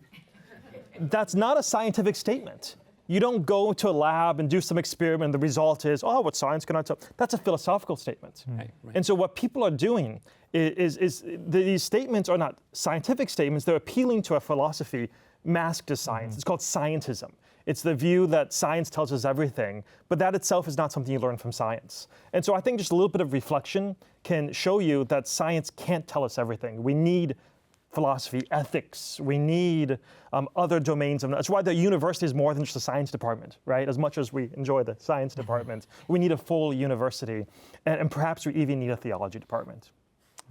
Speaker 3: That's not a scientific statement. You don't go to a lab and do some experiment, the result is, oh, what science cannot tell. That's a philosophical statement.
Speaker 2: Right.
Speaker 3: And so what people are doing is these statements are not scientific statements, they're appealing to a philosophy masked as science. It's called scientism. It's the view that science tells us everything, but that itself is not something you learn from science. And so I think just a little bit of reflection can show you that science can't tell us everything. We need philosophy, ethics, we need other domains of knowledge. That's why the university is more than just a science department, right? As much as we enjoy the science department, we need a full university, and perhaps we even need a theology department.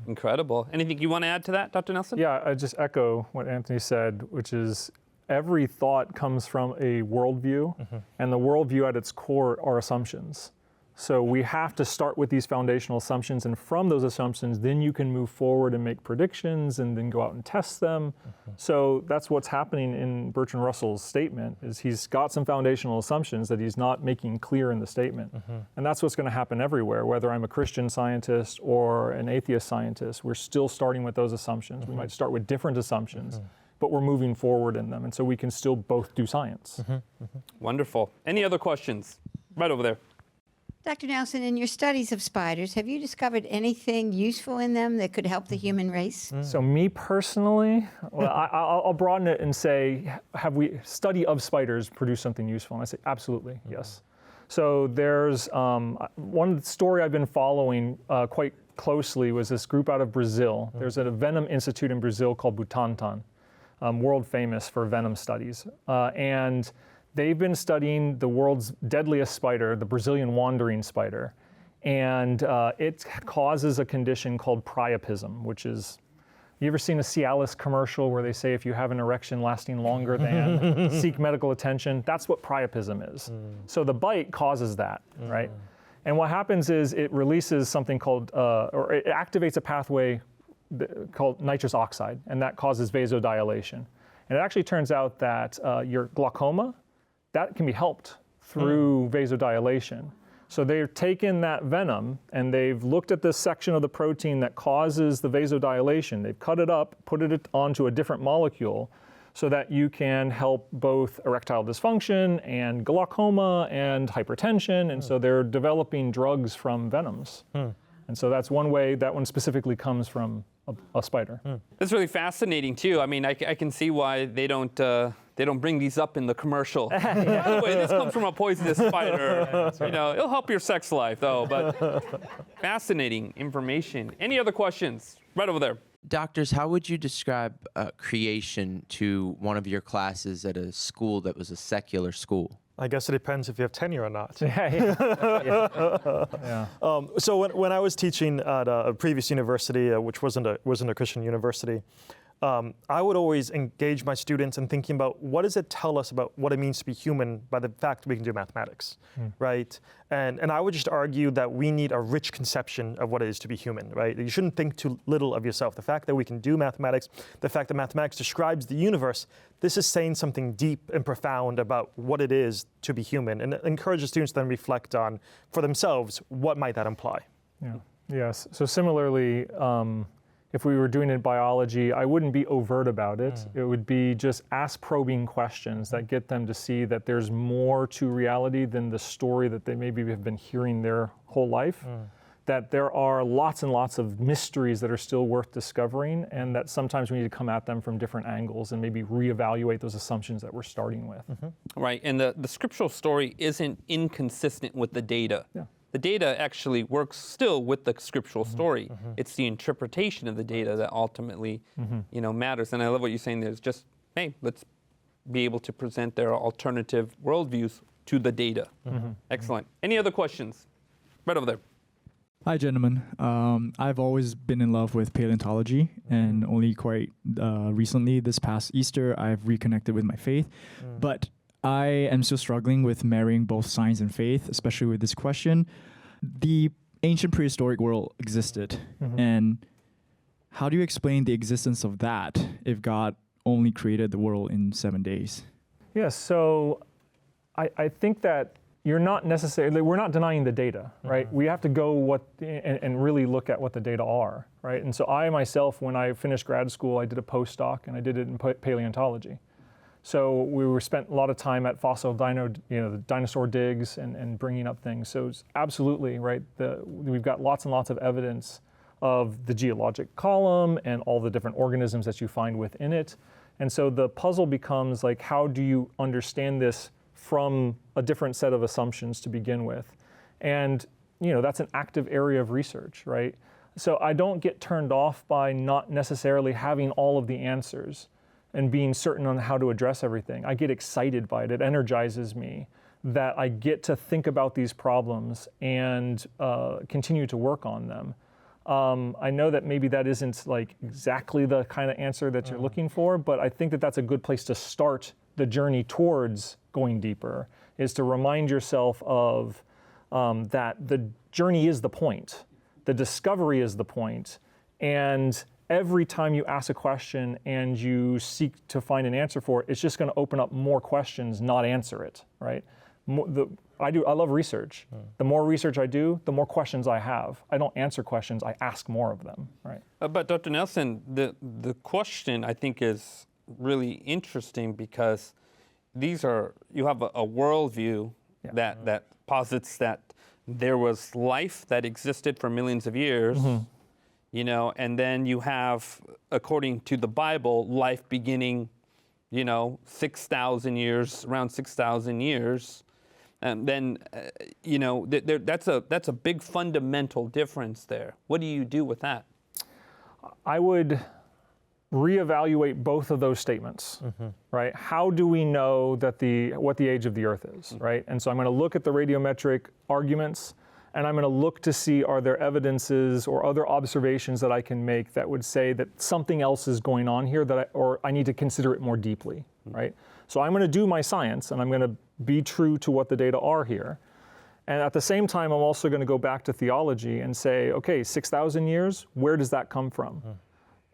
Speaker 2: Incredible. Anything you want to add to that, Dr. Nelsen?
Speaker 4: yeah, I just echo what Anthony said, which is every thought comes from a worldview, and the worldview at its core are assumptions. So we have to start with these foundational assumptions, and from those assumptions, then you can move forward and make predictions and then go out and test them. So that's what's happening in Bertrand Russell's statement, is he's got some foundational assumptions that he's not making clear in the statement. And that's what's going to happen everywhere, whether I'm a Christian scientist or an atheist scientist. We're still starting with those assumptions. We might start with different assumptions, but we're moving forward in them. And so we can still both do science.
Speaker 2: Wonderful. Any other questions? Right over there.
Speaker 7: Dr. Nelsen, in your studies of spiders, have you discovered anything useful in them that could help the human race?
Speaker 4: So me personally, well, I'll broaden it and say, have we study of spiders produced something useful? And I say, absolutely, yes. So there's one story I've been following quite closely was this group out of Brazil. There's a venom institute in Brazil called Butantan, world famous for venom studies. And they've been studying the world's deadliest spider, the Brazilian wandering spider. And it causes a condition called priapism, which is, you ever seen a Cialis commercial where they say if you have an erection lasting longer than, seek medical attention? That's what priapism is. So the bite causes that, right? And what happens is it releases something called, or it activates a pathway called nitrous oxide, and that causes vasodilation. And it actually turns out that your glaucoma, that can be helped through vasodilation. So they've taken that venom and they've looked at this section of the protein that causes the vasodilation. They've cut it up, put it onto a different molecule so that you can help both erectile dysfunction and glaucoma and hypertension. And so they're developing drugs from venoms. And so that's one way, that one specifically comes from a spider.
Speaker 2: That's really fascinating too. I mean, I can see why they don't they don't bring these up in the commercial. By the way, this comes from a poisonous spider. You know, it'll help your sex life, though. But fascinating information. Any other questions? Right over there.
Speaker 8: Doctors, how would you describe creation to one of your classes at a school that was a secular school?
Speaker 3: I guess it depends if you have tenure or not.
Speaker 4: Yeah.
Speaker 3: So when I was teaching at a previous university, which wasn't a Christian university, I would always engage my students in thinking about what does it tell us about what it means to be human by the fact that we can do mathematics, right? And I would just argue that we need a rich conception of what it is to be human, right? You shouldn't think too little of yourself. The fact that we can do mathematics, the fact that mathematics describes the universe, this is saying something deep and profound about what it is to be human, and encourage the students to then reflect on, for themselves, what might that imply?
Speaker 4: Yeah. Yes. So similarly, if we were doing it in biology, I wouldn't be overt about it. It would be just ask probing questions that get them to see that there's more to reality than the story that they maybe have been hearing their whole life. That there are lots and lots of mysteries that are still worth discovering, and that sometimes we need to come at them from different angles and maybe reevaluate those assumptions that we're starting with.
Speaker 2: Right, and the scriptural story isn't inconsistent with the data.
Speaker 4: Yeah.
Speaker 2: The data actually works still with the scriptural story. It's the interpretation of the data that ultimately, you know, matters. And I love what you're saying. There's just, hey, let's be able to present their alternative worldviews to the data. Excellent. Any other questions? Right over there.
Speaker 9: Hi, gentlemen. I've always been in love with paleontology, and only quite recently, this past Easter, I've reconnected with my faith. But I am still struggling with marrying both science and faith, especially with this question. The ancient prehistoric world existed, and how do you explain the existence of that if God only created the world in 7 days?
Speaker 4: Yes, so I think that we're not denying the data, right? We have to go and really look at what the data are, right? And so I myself, when I finished grad school, I did a postdoc, and I did it in paleontology. So we spent a lot of time at fossil the dinosaur digs and bringing up things. So it's absolutely, right, we've got lots and lots of evidence of the geologic column and all the different organisms that you find within it. And so the puzzle becomes like, how do you understand this from a different set of assumptions to begin with? And, you know, that's an active area of research, right? So I don't get turned off by not necessarily having all of the answers and being certain on how to address everything. I get excited by it. It energizes me that I get to think about these problems and continue to work on them. I know that maybe that isn't like exactly the kind of answer that you're looking for, but I think that that's a good place to start the journey towards going deeper, is to remind yourself of that the journey is the point, the discovery is the point, and every time you ask a question and you seek to find an answer for it, it's just going to open up more questions, not answer it, right? I love research. The more research I do, the more questions I have. I don't answer questions, I ask more of them, right?
Speaker 2: But Dr. Nelsen, the question I think is really interesting, because you have a worldview that posits that there was life that existed for millions of years, you know, and then you have, according to the Bible, life beginning, you know, 6,000 years, around 6,000 years. And then, you know, that's a big fundamental difference there. What do you do with that?
Speaker 4: I would reevaluate both of those statements, right? How do we know that what the age of the Earth is, right? And so I'm going to look at the radiometric arguments, and I'm going to look to see, are there evidences or other observations that I can make that would say that something else is going on here, or I need to consider it more deeply, right? So I'm going to do my science, and I'm going to be true to what the data are here. And at the same time, I'm also going to go back to theology and say, okay, 6,000 years, where does that come from?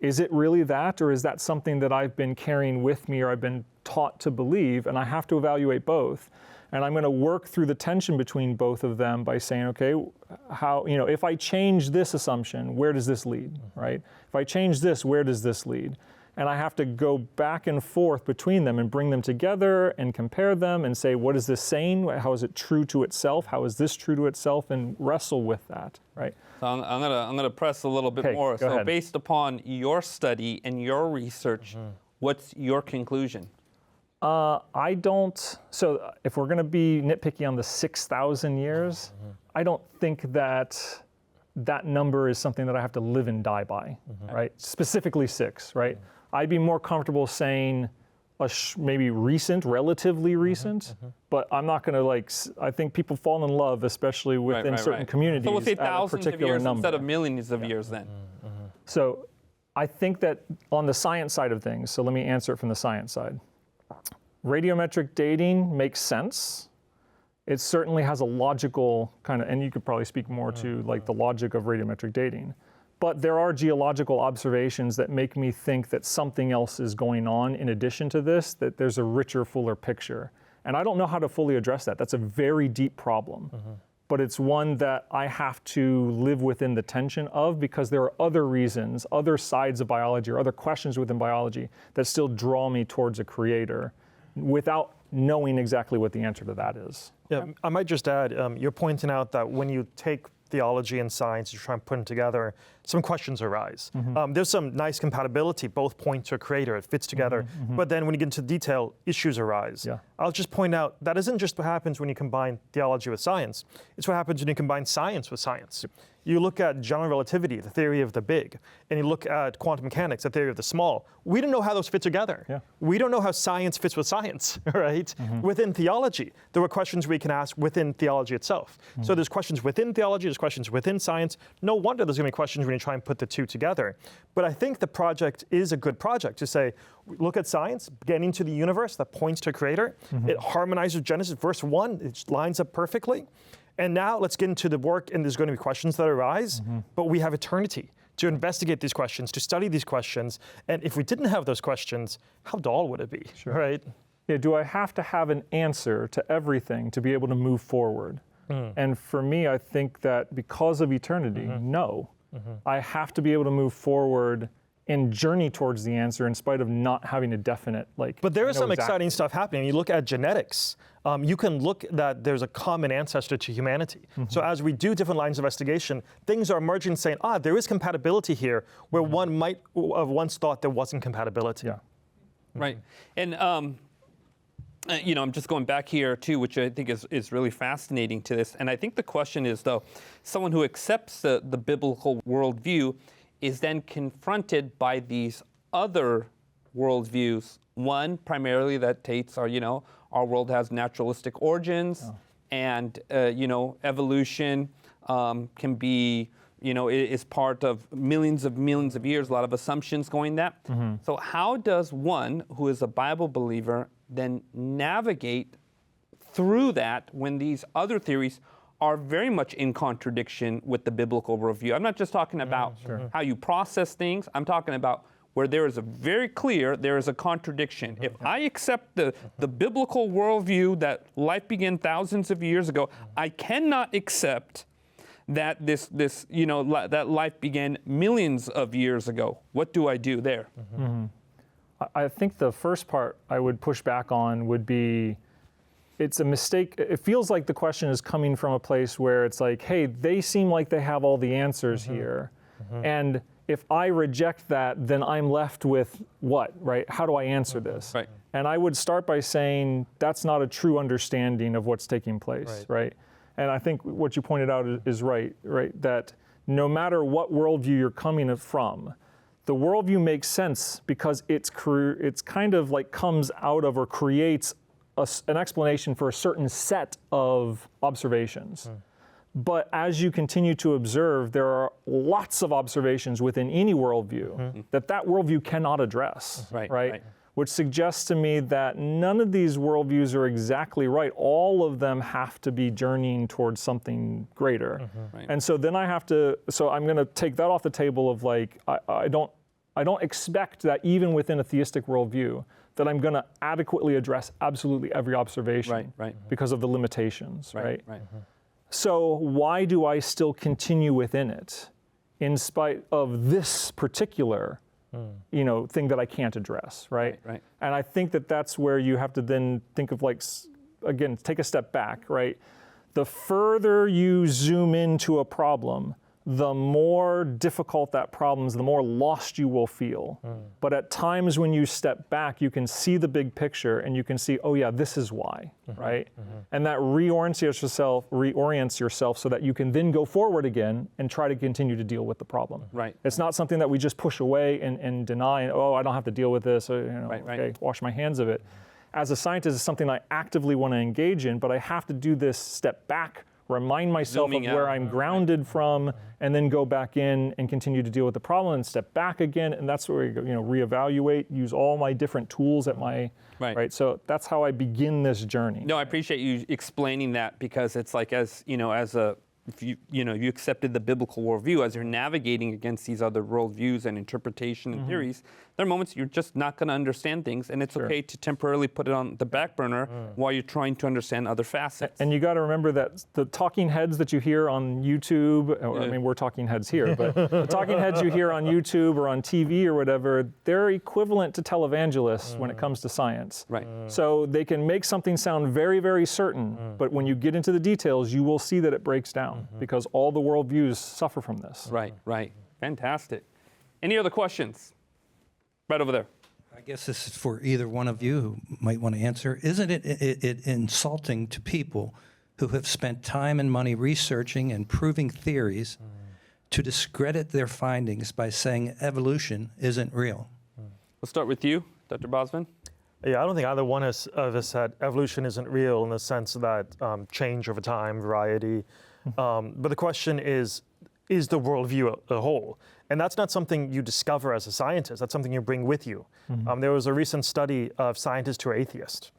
Speaker 4: Is it really that, or is that something that I've been carrying with me or I've been taught to believe? And I have to evaluate both. And I'm going to work through the tension between both of them by saying, okay, how, you know, if I change this assumption, where does this lead, right? If I change this, where does this lead? And I have to go back and forth between them and bring them together and compare them and say, what is this saying? How is it true to itself? How is this true to itself? And wrestle with that, right?
Speaker 2: So I'm gonna press a little bit more.
Speaker 4: Go
Speaker 2: so
Speaker 4: ahead.
Speaker 2: Based upon your study and your research, what's your conclusion?
Speaker 4: I don't. So if we're going to be nitpicky on the 6,000 years, I don't think that that number is something that I have to live and die by, right? Specifically 6, right? I'd be more comfortable saying maybe recent, relatively recent, but I'm not going to I think people fall in love, especially within certain communities.
Speaker 2: So we'll say
Speaker 4: at a
Speaker 2: thousands of
Speaker 4: particular
Speaker 2: years
Speaker 4: number.
Speaker 2: instead of millions of years then.
Speaker 4: So I think that on the science side of things, so let me answer it from the science side. Radiometric dating makes sense. It certainly has a logical kind of, and you could probably speak more to like the logic of radiometric dating. But there are geological observations that make me think that something else is going on in addition to this, that there's a richer, fuller picture. And I don't know how to fully address that. That's a very deep problem. But it's one that I have to live within the tension of, because there are other reasons, other sides of biology or other questions within biology that still draw me towards a creator without knowing exactly what the answer to that is.
Speaker 3: Yeah, I might just add, you're pointing out that when you take theology and science, you try and put them together, some questions arise. There's some nice compatibility, both point to a creator, it fits together, but then when you get into detail, issues arise. I'll just point out, that isn't just what happens when you combine theology with science, it's what happens when you combine science with science. You look at general relativity, the theory of the big, and you look at quantum mechanics, the theory of the small. We don't know how those fit together. We don't know how science fits with science, right? Within theology, there are questions we can ask within theology itself. So there's questions within theology, there's questions within science. No wonder there's going to be questions when you try and put the two together. But I think the project is a good project to say, look at science, get into the universe that points to a creator. It harmonizes Genesis, verse 1, it lines up perfectly. And now let's get into the work, and there's going to be questions that arise, but we have eternity to investigate these questions, to study these questions. And if we didn't have those questions, how dull would it be, right?
Speaker 4: Yeah, do I have to have an answer to everything to be able to move forward? And for me, I think that because of eternity, no. I have to be able to move forward and journey towards the answer in spite of not having a definite,
Speaker 3: But there is some exciting stuff happening. You look at genetics, you can look that there's a common ancestor to humanity. So as we do different lines of investigation, things are emerging saying, there is compatibility here, where one might have once thought there wasn't compatibility.
Speaker 2: Right. And, I'm just going back here too, which I think is really fascinating to this. And I think the question is, though, someone who accepts the biblical worldview is then confronted by these other worldviews. One, primarily, that states our world has naturalistic origins, and evolution can be, is part of millions of years, a lot of assumptions going that. So how does one who is a Bible believer then navigate through that when these other theories are very much in contradiction with the biblical worldview? I'm not just talking about how you process things. I'm talking about where there is there is a contradiction. If I accept the biblical worldview that life began thousands of years ago, I cannot accept that that life began millions of years ago. What do I do there?
Speaker 4: I think the first part I would push back on would be, it's a mistake. It feels like the question is coming from a place where it's like, hey, they seem like they have all the answers here. And if I reject that, then I'm left with what, right? How do I answer this?
Speaker 2: Right.
Speaker 4: And I would start by saying that's not a true understanding of what's taking place, right? And I think what you pointed out is right? That no matter what worldview you're coming from, the worldview makes sense because it's kind of like comes out of or creates an explanation for a certain set of observations. But as you continue to observe, there are lots of observations within any worldview that worldview cannot address, right? Which suggests to me that none of these worldviews are exactly right. All of them have to be journeying towards something greater. And so then I'm going to take that off the table of I don't expect that even within a theistic worldview that I'm going to adequately address absolutely every observation because of the limitations, right? So why do I still continue within it in spite of this particular thing that I can't address, right? And I think that's where you have to then think of again, take a step back, right? The further you zoom into a problem, the more difficult that problem is, the more lost you will feel. But at times when you step back, you can see the big picture and you can see, oh yeah, this is why, right? And that reorients yourself so that you can then go forward again and try to continue to deal with the problem.
Speaker 2: Right.
Speaker 4: It's not something that we just push away and deny, and oh, I don't have to deal with this, or, okay, wash my hands of it. As a scientist, it's something I actively want to engage in, but I have to do this step back, remind myself
Speaker 2: Zooming
Speaker 4: of where
Speaker 2: out.
Speaker 4: I'm grounded from, and then go back in and continue to deal with the problem and step back again. And that's where we reevaluate, use all my different tools at my, right? So that's how I begin this journey.
Speaker 2: No, I appreciate you explaining that, because it's like, as you know, if you accepted the biblical worldview, as you're navigating against these other worldviews and interpretation and theories, there are moments you're just not going to understand things, and it's okay to temporarily put it on the back burner while you're trying to understand other facets.
Speaker 4: And you got to remember that the talking heads that you hear on YouTube, I mean, we're talking heads here, but the talking heads you hear on YouTube or on TV or whatever, they're equivalent to televangelists when it comes to science.
Speaker 2: Right.
Speaker 4: So they can make something sound very, very certain, but when you get into the details, you will see that it breaks down because all the worldviews suffer from this.
Speaker 2: Right. Fantastic. Any other questions? Right over there.
Speaker 10: I guess this is for either one of you who might want to answer. Isn't it insulting to people who have spent time and money researching and proving theories to discredit their findings by saying evolution isn't real?
Speaker 2: We'll start with you, Dr. Bosman.
Speaker 3: Yeah, I don't think either one of us said evolution isn't real in the sense that change over time, variety. But the question is the worldview a whole? And that's not something you discover as a scientist. That's something you bring with you. There was a recent study of scientists who are atheists,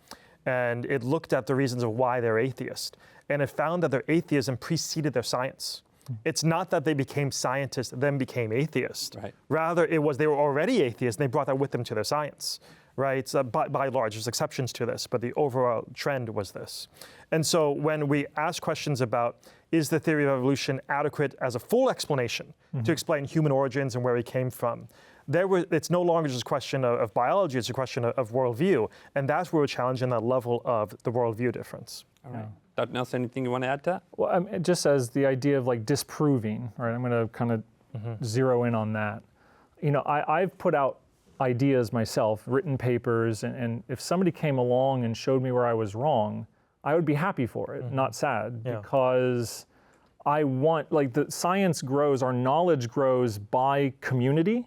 Speaker 3: and it looked at the reasons of why they're atheist. And it found that their atheism preceded their science. It's not that they became scientists, then became atheists.
Speaker 2: Right.
Speaker 3: Rather, it was they were already atheists, and they brought that with them to their science. Right, so by large, there's exceptions to this, but the overall trend was this. And so when we ask questions about, is the theory of evolution adequate as a full explanation to explain human origins and where we came from, it's no longer just a question of biology, it's a question of worldview. And that's where we're challenging that level of the worldview difference.
Speaker 2: All right. Dr. Nelsen, anything you want to add to that?
Speaker 4: Well, just as the idea of like disproving, right? I'm going to kind of zero in on that. I've put out ideas myself, written papers, and if somebody came along and showed me where I was wrong, I would be happy for it, not sad, because I want, the science grows, our knowledge grows by community,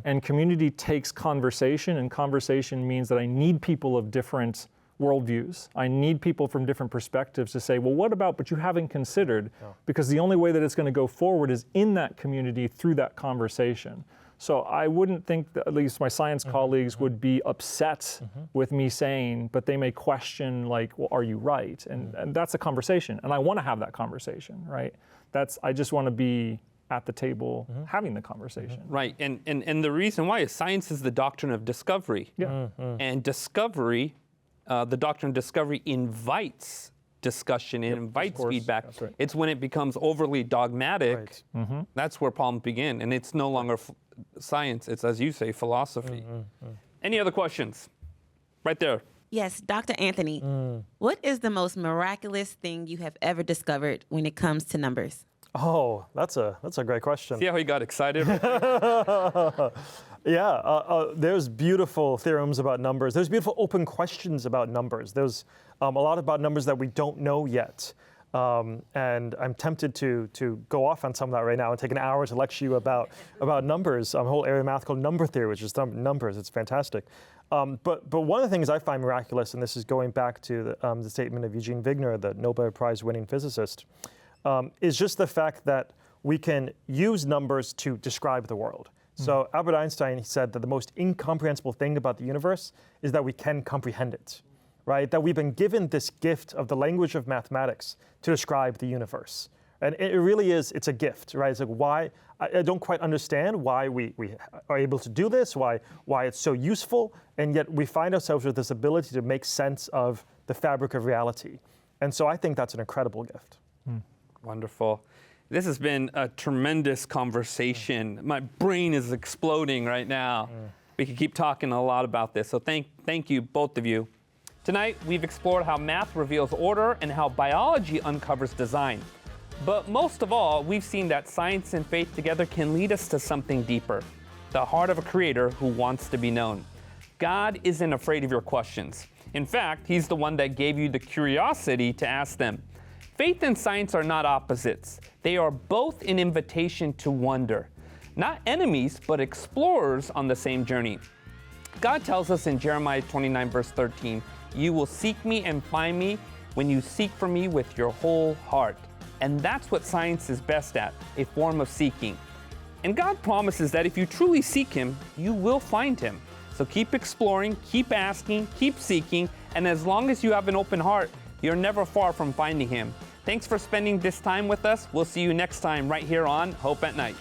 Speaker 4: and community takes conversation, and conversation means that I need people of different worldviews. I need people from different perspectives to say, well, what about, but you haven't considered, because the only way that it's going to go forward is in that community through that conversation. So I wouldn't think that at least my science colleagues would be upset with me saying, but they may question, like, well, are you right? And that's a conversation, and I want to have that conversation, right? I just want to be at the table having the conversation.
Speaker 2: Right, and the reason why is science is the doctrine of discovery.
Speaker 4: Yeah.
Speaker 2: And discovery, the doctrine of discovery invites discussion, it invites feedback.
Speaker 4: That's right.
Speaker 2: It's when it becomes overly dogmatic, that's where problems begin, and it's no longer science, it's, as you say, philosophy. Any other questions? Right there.
Speaker 11: Yes, Dr. Anthony, what is the most miraculous thing you have ever discovered when it comes to numbers?
Speaker 3: Oh, that's a great question.
Speaker 2: See how he got excited?
Speaker 3: Yeah, there's beautiful theorems about numbers. There's beautiful open questions about numbers. There's a lot about numbers that we don't know yet. And I'm tempted to go off on some of that right now and take an hour to lecture you about numbers, a whole area of math called number theory, which is numbers. It's fantastic. But one of the things I find miraculous, and this is going back to the statement of Eugene Wigner, the Nobel Prize winning physicist, is just the fact that we can use numbers to describe the world. So Albert Einstein, he said that the most incomprehensible thing about the universe is that we can comprehend it, right? That we've been given this gift of the language of mathematics to describe the universe. And it really is, it's a gift, right? It's like why, I don't quite understand why we are able to do this, why it's so useful, and yet we find ourselves with this ability to make sense of the fabric of reality. And so I think that's an incredible gift.
Speaker 2: Wonderful. This has been a tremendous conversation. My brain is exploding right now. We could keep talking a lot about this, so thank you, both of you. Tonight, we've explored how math reveals order and how biology uncovers design. But most of all, we've seen that science and faith together can lead us to something deeper, the heart of a creator who wants to be known. God isn't afraid of your questions. In fact, he's the one that gave you the curiosity to ask them. Faith and science are not opposites. They are both an invitation to wonder. Not enemies, but explorers on the same journey. God tells us in Jeremiah 29, verse 13, "You will seek me and find me when you seek for me with your whole heart." And that's what science is best at, a form of seeking. And God promises that if you truly seek him, you will find him. So keep exploring, keep asking, keep seeking, and as long as you have an open heart, you're never far from finding him. Thanks for spending this time with us. We'll see you next time right here on Hope at Night.